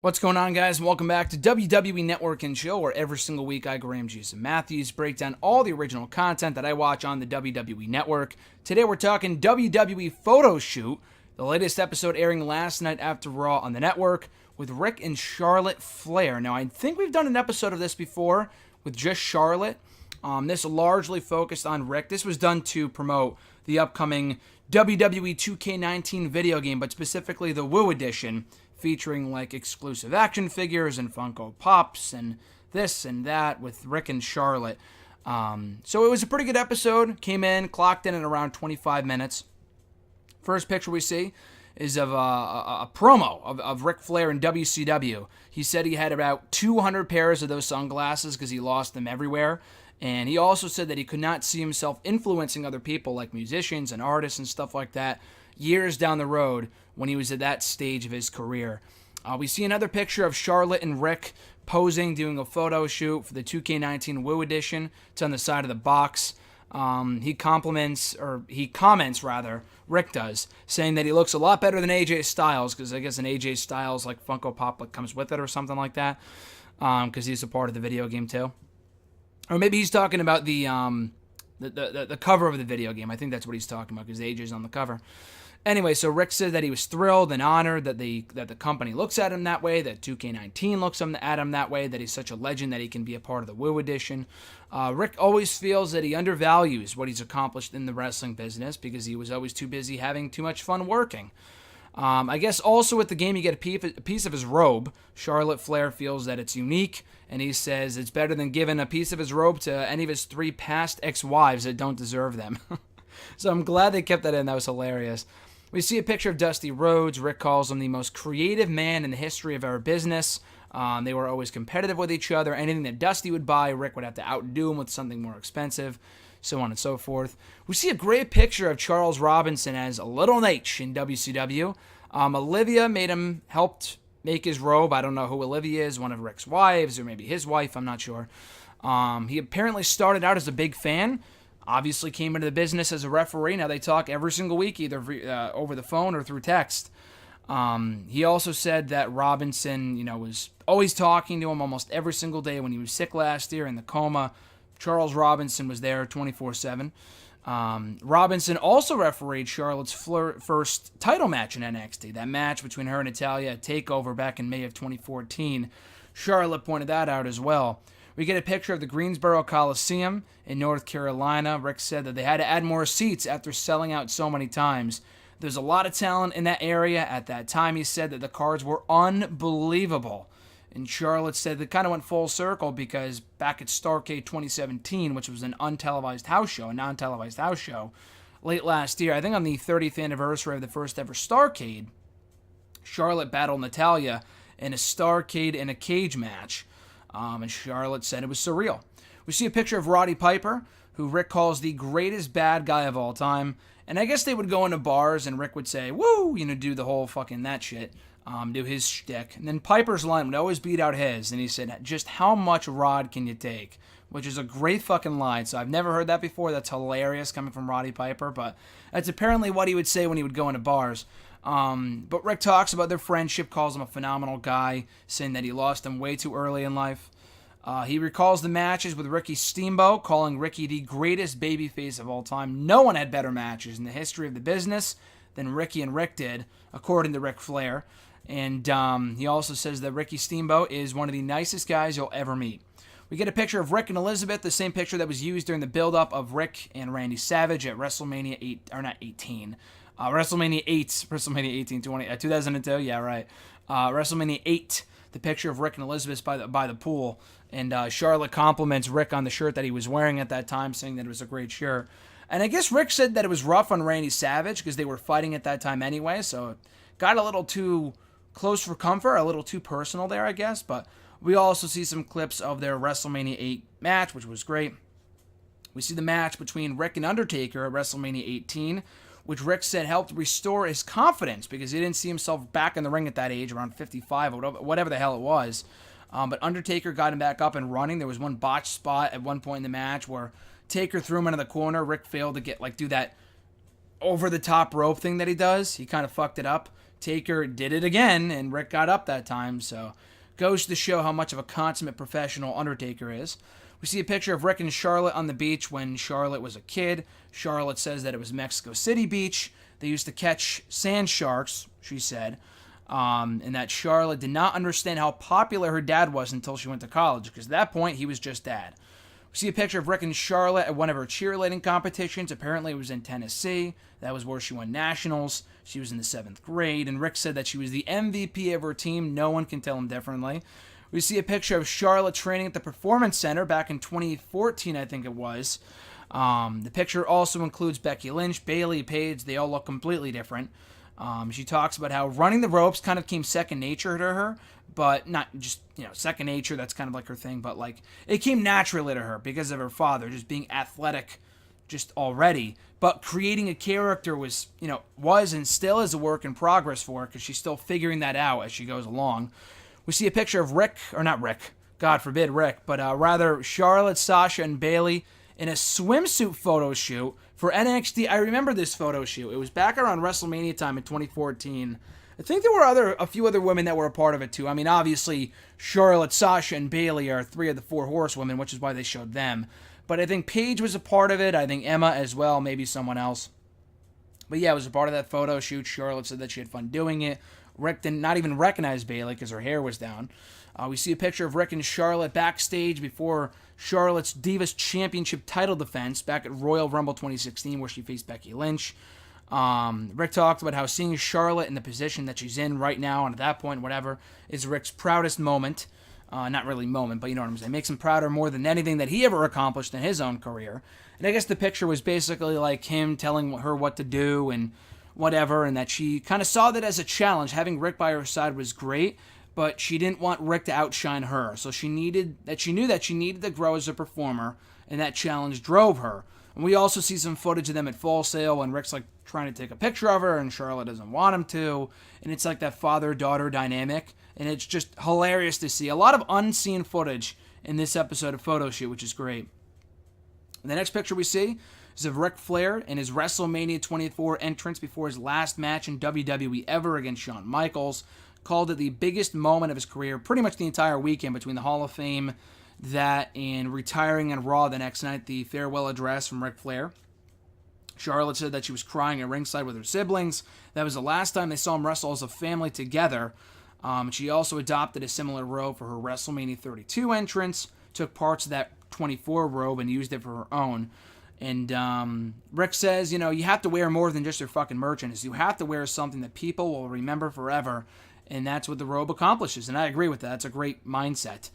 What's going on, guys? Welcome back to WWE Network and Chill, where every single week I, Graham Jason Matthews, break down all the original content that I watch on the WWE Network. Today we're talking WWE Photo Shoot, the latest episode airing last night after Raw on the network, with Ric and Charlotte Flair. Now, I think we've done an episode of this before with just Charlotte. This largely focused on Ric. This was done to promote the upcoming WWE 2K19 video game, but specifically the Woo Edition, featuring like exclusive action figures and Funko Pops and this and that with Ric and Charlotte. So it was a pretty good episode. Came in, clocked in at around 25 minutes. First picture we see is of a promo of Ric Flair in WCW. He said he had about 200 pairs of those sunglasses because he lost them everywhere. And he also said that he could not see himself influencing other people like musicians and artists and stuff like that years down the road when he was at that stage of his career. We see another picture of Charlotte and Ric posing, doing a photo shoot for the 2K19 Woo Edition. It's on the side of the box. He comments, Ric does, saying that he looks a lot better than AJ Styles, because I guess an AJ Styles like Funko Pop like comes with it or something like that, because he's a part of the video game too. Or maybe he's talking about the cover of the video game. I think that's what he's talking about, because AJ's on the cover. Anyway, so Ric said that he was thrilled and honored that the company looks at him that way, that 2K19 looks at him that way, that he's such a legend that he can be a part of the Woo Edition. Ric always feels that he undervalues what he's accomplished in the wrestling business because he was always too busy having too much fun working. I guess also with the game you get a piece of his robe. Charlotte Flair feels that it's unique, and he says it's better than giving a piece of his robe to any of his 3 past ex-wives that don't deserve them. So I'm glad they kept that in. That was hilarious. We see a picture of Dusty Rhodes. Ric calls him the most creative man in the history of our business. They were always competitive with each other. Anything that Dusty would buy, Ric would have to outdo him with something more expensive, so on and so forth. We see a great picture of Charles Robinson as a Little H in WCW. Olivia helped make his robe. I don't know who Olivia is, one of Ric's wives, or maybe his wife, I'm not sure. He apparently started out as a big fan. Obviously came into the business as a referee. Now they talk every single week, either over the phone or through text. He also said that Robinson, was always talking to him almost every single day. When he was sick last year in the coma, Charles Robinson was there 24/7. Robinson also refereed Charlotte's first title match in NXT. That match between her and Natalya at TakeOver back in May of 2014. Charlotte pointed that out as well. We get a picture of the Greensboro Coliseum in North Carolina. Ric said that they had to add more seats after selling out so many times. There's a lot of talent in that area at that time. He said that the cards were unbelievable. And Charlotte said it kind of went full circle because back at Starrcade 2017, which was an non-televised house show, late last year, I think on the 30th anniversary of the first ever Starrcade, Charlotte battled Natalya in a Starrcade in a cage match. And Charlotte said it was surreal. We see a picture of Roddy Piper, who Ric calls the greatest bad guy of all time. And I guess they would go into bars and Ric would say, woo, do the whole fucking that shit, do his shtick. And then Piper's line would always beat out his. And he said, just how much Rod can you take? Which is a great fucking line. So I've never heard that before. That's hilarious coming from Roddy Piper. But that's apparently what he would say when he would go into bars. But Ric talks about their friendship, calls him a phenomenal guy, saying that he lost him way too early in life. He recalls the matches with Ricky Steamboat, calling Ricky the greatest babyface of all time. No one had better matches in the history of the business than Ricky and Ric did, according to Ric Flair. And he also says that Ricky Steamboat is one of the nicest guys you'll ever meet. We get a picture of Ric and Elizabeth, the same picture that was used during the build-up of Ric and Randy Savage at WrestleMania 2002, yeah, right. WrestleMania 8, the picture of Ric and Elizabeth by the pool, and Charlotte compliments Ric on the shirt that he was wearing at that time, saying that it was a great shirt. And I guess Ric said that it was rough on Randy Savage because they were fighting at that time anyway, so it got a little too close for comfort, a little too personal there, I guess. But we also see some clips of their WrestleMania 8 match, which was great. We see the match between Ric and Undertaker at WrestleMania 18, which Ric said helped restore his confidence because he didn't see himself back in the ring at that age, around 55 or whatever the hell it was. But Undertaker got him back up and running. There was one botched spot at one point in the match where Taker threw him into the corner. Ric failed to do that over-the-top rope thing that he does. He kind of fucked it up. Taker did it again, and Ric got up that time, so goes to show how much of a consummate professional Undertaker is. We see a picture of Ric and Charlotte on the beach when Charlotte was a kid. Charlotte says that it was Mexico City Beach. They used to catch sand sharks, she said, and that Charlotte did not understand how popular her dad was until she went to college, because at that point, he was just dad. We see a picture of Ric and Charlotte at one of her cheerleading competitions. Apparently, it was in Tennessee. That was where she won nationals. She was in the 7th grade, and Ric said that she was the MVP of her team. No one can tell him differently. We see a picture of Charlotte training at the Performance Center back in 2014, I think it was. The picture also includes Becky Lynch, Bayley, Paige. They all look completely different. She talks about how running the ropes kind of came second nature to her, but not just, second nature, that's kind of like her thing, but like it came naturally to her because of her father, just being athletic just already. But creating a character was and still is a work in progress for her because she's still figuring that out as she goes along. We see a picture of God forbid Ric, but rather Charlotte, Sasha, and Bayley in a swimsuit photo shoot for NXT. I remember this photo shoot. It was back around WrestleMania time in 2014. I think there were a few other women that were a part of it too. I mean, obviously, Charlotte, Sasha, and Bayley are 3 of the 4 horsewomen, which is why they showed them. But I think Paige was a part of it. I think Emma as well, maybe someone else. But yeah, it was a part of that photo shoot. Charlotte said that she had fun doing it. Ric did not even recognize Bayley because her hair was down. We see a picture of Ric and Charlotte backstage before Charlotte's Divas Championship title defense back at Royal Rumble 2016 where she faced Becky Lynch. Ric talked about how seeing Charlotte in the position that she's in right now, and at that point, whatever, is Ric's proudest moment. Not really moment, but you know what I'm saying. Makes him prouder more than anything that he ever accomplished in his own career. And I guess the picture was basically like him telling her what to do and whatever, and that she kind of saw that as a challenge. Having Ric by her side was great, but she didn't want Ric to outshine her. So she knew that she needed to grow as a performer, and that challenge drove her. And we also see some footage of them at Full Sail when Ric's like trying to take a picture of her and Charlotte doesn't want him to. And it's like that father-daughter dynamic. And it's just hilarious to see. A lot of unseen footage in this episode of Photo Shoot, which is great. And the next picture we see is of Ric Flair in his WrestleMania 24 entrance before his last match in WWE ever against Shawn Michaels. Called it the biggest moment of his career, pretty much the entire weekend between the Hall of Fame, that, and retiring on Raw the next night, the farewell address from Ric Flair. Charlotte said that she was crying at ringside with her siblings. That was the last time they saw him wrestle as a family together. She also adopted a similar robe for her WrestleMania 32 entrance, took parts of that 24 robe and used it for her own. And Ric says, you have to wear more than just your fucking merchandise. You have to wear something that people will remember forever, and that's what the robe accomplishes. And I agree with that. That's a great mindset.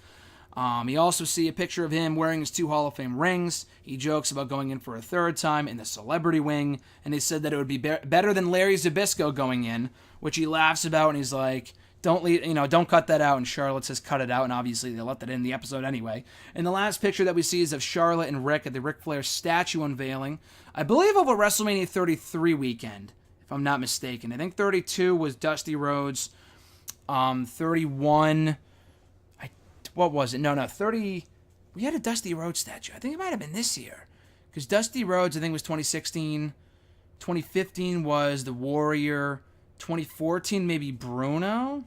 You also see a picture of him wearing his 2 Hall of Fame rings. He jokes about going in for a 3rd time in the celebrity wing, and he said that it would be better than Larry Zbyszko going in, which he laughs about, and he's like, don't cut that out. And Charlotte says cut it out, and obviously they let that in the episode anyway. And the last picture that we see is of Charlotte and Ric at the Ric Flair statue unveiling, I believe over WrestleMania 33 weekend, if I'm not mistaken. I think 32 was Dusty Rhodes, 31... What was it? No, 30... We had a Dusty Rhodes statue. I think it might have been this year. Because Dusty Rhodes, I think, was 2016. 2015 was The Warrior. 2014, maybe Bruno.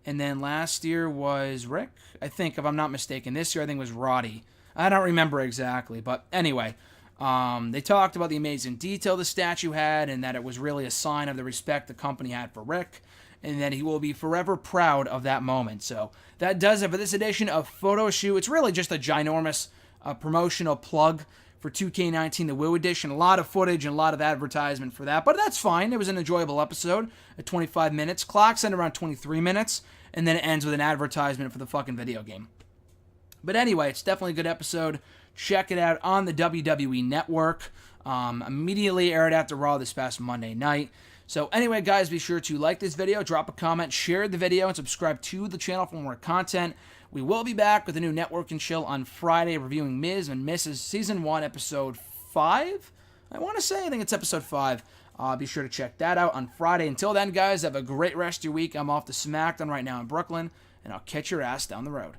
And then last year was Ric, I think, if I'm not mistaken. This year, I think, was Roddy. I don't remember exactly. But anyway, they talked about the amazing detail the statue had and that it was really a sign of the respect the company had for Ric, and that he will be forever proud of that moment. So that does it for this edition of Photo Shoot. It's really just a ginormous promotional plug for 2K19, the Woo Edition. A lot of footage and a lot of advertisement for that, but that's fine. It was an enjoyable episode at 25 minutes. Clock's in around 23 minutes, and then it ends with an advertisement for the fucking video game. But anyway, it's definitely a good episode. Check it out on the WWE Network. Immediately aired after Raw this past Monday night. So anyway, guys, be sure to like this video, drop a comment, share the video, and subscribe to the channel for more content. We will be back with a new Network and Chill on Friday, reviewing Miz and Mrs. Season 1, Episode 5. I think it's Episode 5. Be sure to check that out on Friday. Until then, guys, have a great rest of your week. I'm off to SmackDown right now in Brooklyn, and I'll catch your ass down the road.